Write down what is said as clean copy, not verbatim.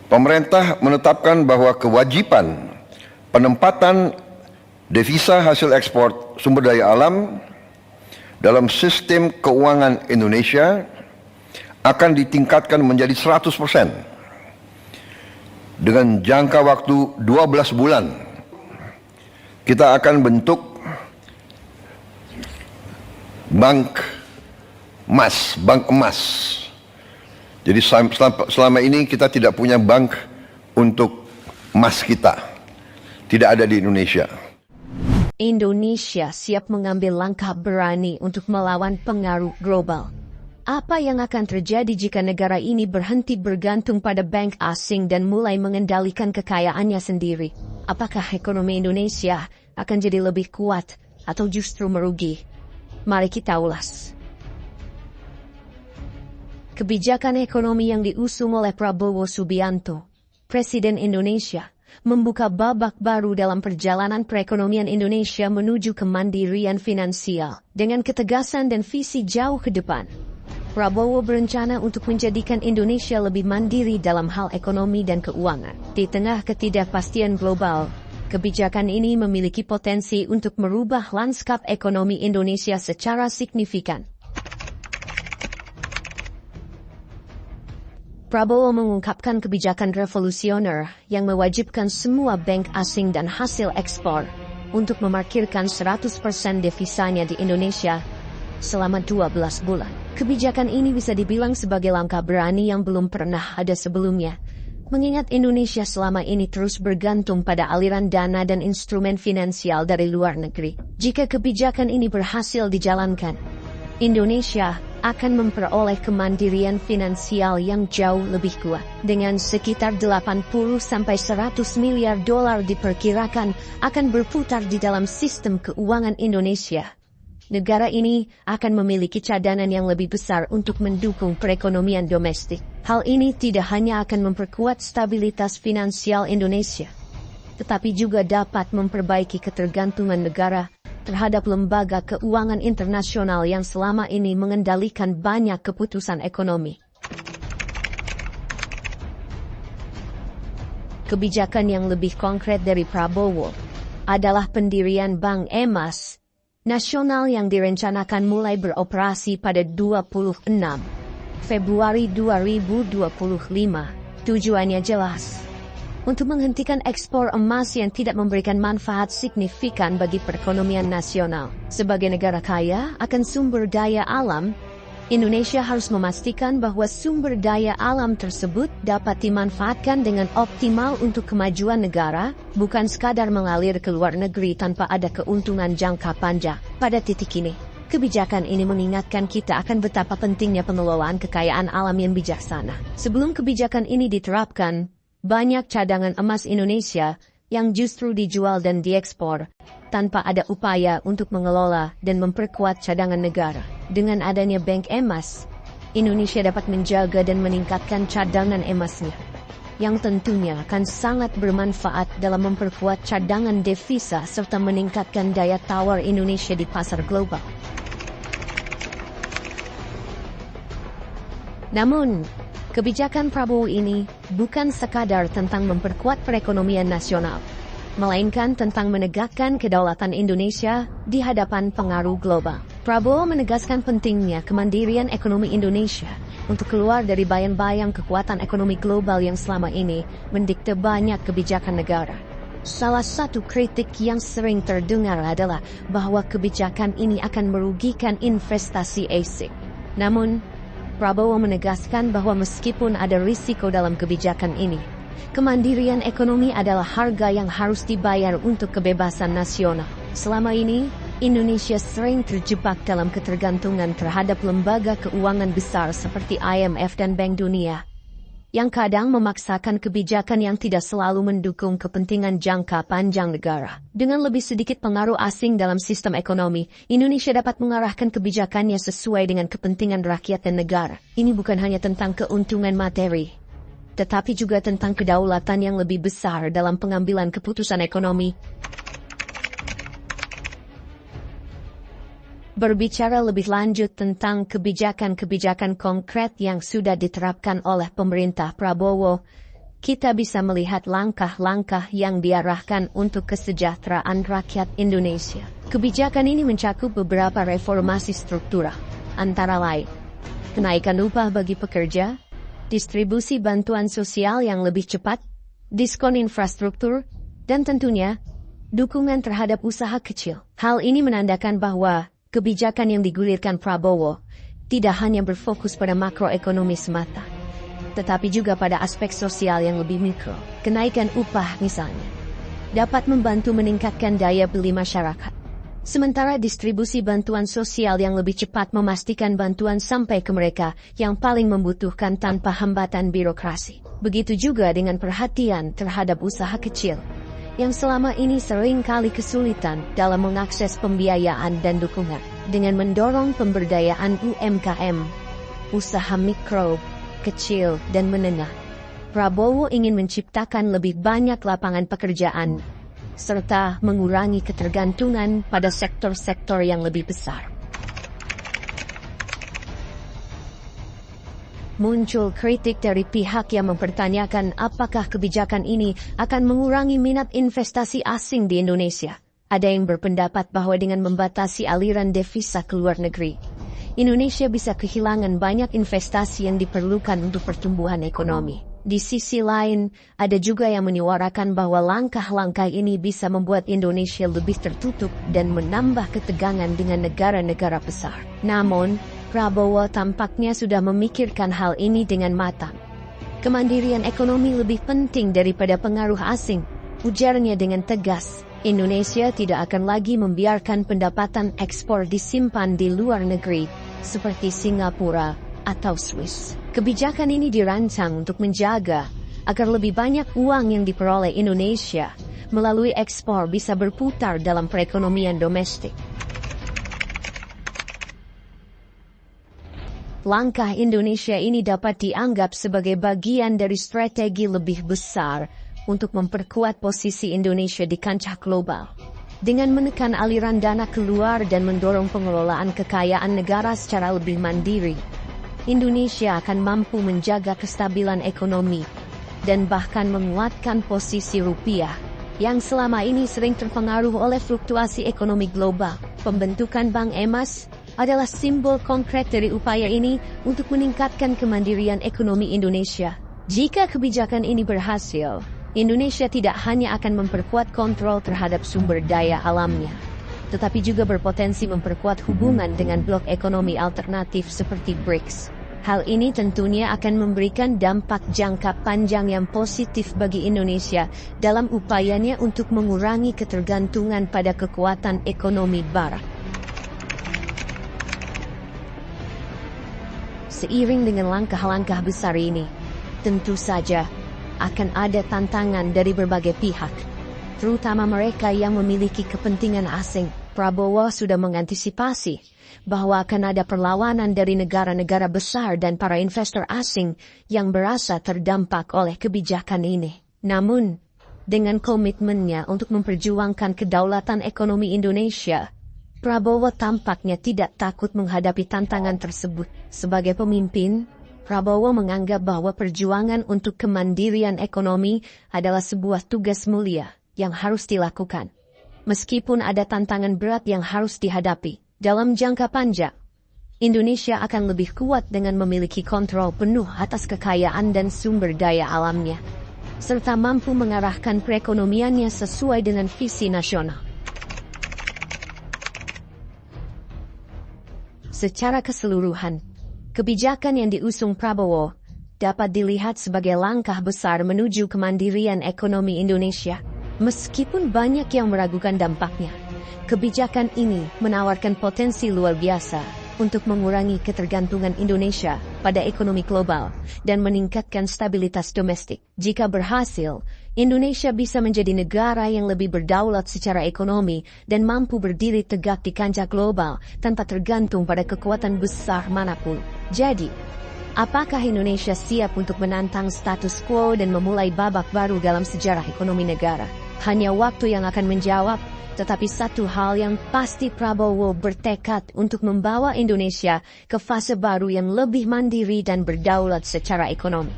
Pemerintah menetapkan bahwa kewajiban penempatan devisa hasil ekspor sumber daya alam dalam sistem keuangan Indonesia akan ditingkatkan menjadi 100% dengan jangka waktu 12 bulan. Kita akan bentuk bank emas. Jadi selama ini kita tidak punya bank untuk emas kita. Tidak ada di Indonesia. Indonesia siap mengambil langkah berani untuk melawan pengaruh global. Apa yang akan terjadi jika negara ini berhenti bergantung pada bank asing dan mulai mengendalikan kekayaannya sendiri? Apakah ekonomi Indonesia akan jadi lebih kuat atau justru merugi? Mari kita ulas. Kebijakan ekonomi yang diusung oleh Prabowo Subianto, Presiden Indonesia, membuka babak baru dalam perjalanan perekonomian Indonesia menuju kemandirian finansial dengan ketegasan dan visi jauh ke depan. Prabowo berencana untuk menjadikan Indonesia lebih mandiri dalam hal ekonomi dan keuangan. Di tengah ketidakpastian global, kebijakan ini memiliki potensi untuk merubah lanskap ekonomi Indonesia secara signifikan. Prabowo mengungkapkan kebijakan revolusioner yang mewajibkan semua bank asing dan hasil ekspor untuk memarkirkan 100% devisanya di Indonesia selama 12 bulan. Kebijakan ini bisa dibilang sebagai langkah berani yang belum pernah ada sebelumnya, mengingat Indonesia selama ini terus bergantung pada aliran dana dan instrumen finansial dari luar negeri. Jika kebijakan ini berhasil dijalankan, Indonesia akan memperoleh kemandirian finansial yang jauh lebih kuat. Dengan sekitar 80-100 miliar dolar diperkirakan akan berputar di dalam sistem keuangan Indonesia. Negara ini akan memiliki cadangan yang lebih besar untuk mendukung perekonomian domestik. Hal ini tidak hanya akan memperkuat stabilitas finansial Indonesia, tetapi juga dapat memperbaiki ketergantungan negara terhadap lembaga keuangan internasional yang selama ini mengendalikan banyak keputusan ekonomi. Kebijakan yang lebih konkret dari Prabowo adalah pendirian Bank Emas Nasional yang direncanakan mulai beroperasi pada 26 Februari 2025. Tujuannya jelas, untuk menghentikan ekspor emas yang tidak memberikan manfaat signifikan bagi perekonomian nasional. Sebagai negara kaya akan sumber daya alam, Indonesia harus memastikan bahwa sumber daya alam tersebut dapat dimanfaatkan dengan optimal untuk kemajuan negara, bukan sekadar mengalir ke luar negeri tanpa ada keuntungan jangka panjang. Pada titik ini, kebijakan ini mengingatkan kita akan betapa pentingnya pengelolaan kekayaan alam yang bijaksana. Sebelum kebijakan ini diterapkan, banyak cadangan emas Indonesia yang justru dijual dan diekspor tanpa ada upaya untuk mengelola dan memperkuat cadangan negara. Dengan adanya Bank Emas, Indonesia dapat menjaga dan meningkatkan cadangan emasnya, yang tentunya akan sangat bermanfaat dalam memperkuat cadangan devisa serta meningkatkan daya tawar Indonesia di pasar global. Namun, kebijakan Prabowo ini bukan sekadar tentang memperkuat perekonomian nasional, melainkan tentang menegakkan kedaulatan Indonesia di hadapan pengaruh global. Prabowo menegaskan pentingnya kemandirian ekonomi Indonesia untuk keluar dari bayang-bayang kekuatan ekonomi global yang selama ini mendikte banyak kebijakan negara. Salah satu kritik yang sering terdengar adalah bahwa kebijakan ini akan merugikan investasi asing. Namun, Prabowo menegaskan bahwa meskipun ada risiko dalam kebijakan ini, kemandirian ekonomi adalah harga yang harus dibayar untuk kebebasan nasional. Selama ini, Indonesia sering terjebak dalam ketergantungan terhadap lembaga keuangan besar seperti IMF dan Bank Dunia, yang kadang memaksakan kebijakan yang tidak selalu mendukung kepentingan jangka panjang negara. Dengan lebih sedikit pengaruh asing dalam sistem ekonomi, Indonesia dapat mengarahkan kebijakannya sesuai dengan kepentingan rakyat dan negara. Ini bukan hanya tentang keuntungan materi, tetapi juga tentang kedaulatan yang lebih besar dalam pengambilan keputusan ekonomi. Berbicara lebih lanjut tentang kebijakan-kebijakan konkret yang sudah diterapkan oleh pemerintah Prabowo, kita bisa melihat langkah-langkah yang diarahkan untuk kesejahteraan rakyat Indonesia. Kebijakan ini mencakup beberapa reformasi struktural, antara lain kenaikan upah bagi pekerja, distribusi bantuan sosial yang lebih cepat, diskon infrastruktur, dan tentunya dukungan terhadap usaha kecil. Hal ini menandakan bahwa kebijakan yang digulirkan Prabowo tidak hanya berfokus pada makroekonomi semata, tetapi juga pada aspek sosial yang lebih mikro. Kenaikan upah misalnya dapat membantu meningkatkan daya beli masyarakat, sementara distribusi bantuan sosial yang lebih cepat memastikan bantuan sampai ke mereka yang paling membutuhkan tanpa hambatan birokrasi. Begitu juga dengan perhatian terhadap usaha kecil, yang selama ini sering kali kesulitan dalam mengakses pembiayaan dan dukungan. Dengan mendorong pemberdayaan UMKM, usaha mikro, kecil, dan menengah, Prabowo ingin menciptakan lebih banyak lapangan pekerjaan, serta mengurangi ketergantungan pada sektor-sektor yang lebih besar. Muncul kritik dari pihak yang mempertanyakan apakah kebijakan ini akan mengurangi minat investasi asing di Indonesia. Ada yang berpendapat bahwa dengan membatasi aliran devisa ke luar negeri, Indonesia bisa kehilangan banyak investasi yang diperlukan untuk pertumbuhan ekonomi. Di sisi lain, ada juga yang menyuarakan bahwa langkah-langkah ini bisa membuat Indonesia lebih tertutup dan menambah ketegangan dengan negara-negara besar. Namun, Prabowo tampaknya sudah memikirkan hal ini dengan matang. Kemandirian ekonomi lebih penting daripada pengaruh asing, ujarnya dengan tegas. Indonesia tidak akan lagi membiarkan pendapatan ekspor disimpan di luar negeri, seperti Singapura atau Swiss. Kebijakan ini dirancang untuk menjaga agar lebih banyak uang yang diperoleh Indonesia melalui ekspor bisa berputar dalam perekonomian domestik. Langkah Indonesia ini dapat dianggap sebagai bagian dari strategi lebih besar untuk memperkuat posisi Indonesia di kancah global. Dengan menekan aliran dana keluar dan mendorong pengelolaan kekayaan negara secara lebih mandiri, Indonesia akan mampu menjaga kestabilan ekonomi dan bahkan menguatkan posisi rupiah yang selama ini sering terpengaruh oleh fluktuasi ekonomi global. Pembentukan Bank Emas adalah simbol konkret dari upaya ini untuk meningkatkan kemandirian ekonomi Indonesia. Jika kebijakan ini berhasil, Indonesia tidak hanya akan memperkuat kontrol terhadap sumber daya alamnya, tetapi juga berpotensi memperkuat hubungan dengan blok ekonomi alternatif seperti BRICS. Hal ini tentunya akan memberikan dampak jangka panjang yang positif bagi Indonesia dalam upayanya untuk mengurangi ketergantungan pada kekuatan ekonomi Barat. Seiring dengan langkah-langkah besar ini, tentu saja akan ada tantangan dari berbagai pihak, terutama mereka yang memiliki kepentingan asing. Prabowo sudah mengantisipasi bahwa akan ada perlawanan dari negara-negara besar dan para investor asing yang berasa terdampak oleh kebijakan ini. Namun, dengan komitmennya untuk memperjuangkan kedaulatan ekonomi Indonesia, Prabowo tampaknya tidak takut menghadapi tantangan tersebut. Sebagai pemimpin, Prabowo menganggap bahwa perjuangan untuk kemandirian ekonomi adalah sebuah tugas mulia yang harus dilakukan. Meskipun ada tantangan berat yang harus dihadapi, dalam jangka panjang, Indonesia akan lebih kuat dengan memiliki kontrol penuh atas kekayaan dan sumber daya alamnya, serta mampu mengarahkan perekonomiannya sesuai dengan visi nasional. Secara keseluruhan, kebijakan yang diusung Prabowo dapat dilihat sebagai langkah besar menuju kemandirian ekonomi Indonesia. Meskipun banyak yang meragukan dampaknya, kebijakan ini menawarkan potensi luar biasa untuk mengurangi ketergantungan Indonesia pada ekonomi global dan meningkatkan stabilitas domestik. Jika berhasil, Indonesia bisa menjadi negara yang lebih berdaulat secara ekonomi dan mampu berdiri tegak di kancah global tanpa tergantung pada kekuatan besar manapun. Jadi, apakah Indonesia siap untuk menantang status quo dan memulai babak baru dalam sejarah ekonomi negara? Hanya waktu yang akan menjawab, tetapi satu hal yang pasti, Prabowo bertekad untuk membawa Indonesia ke fase baru yang lebih mandiri dan berdaulat secara ekonomi.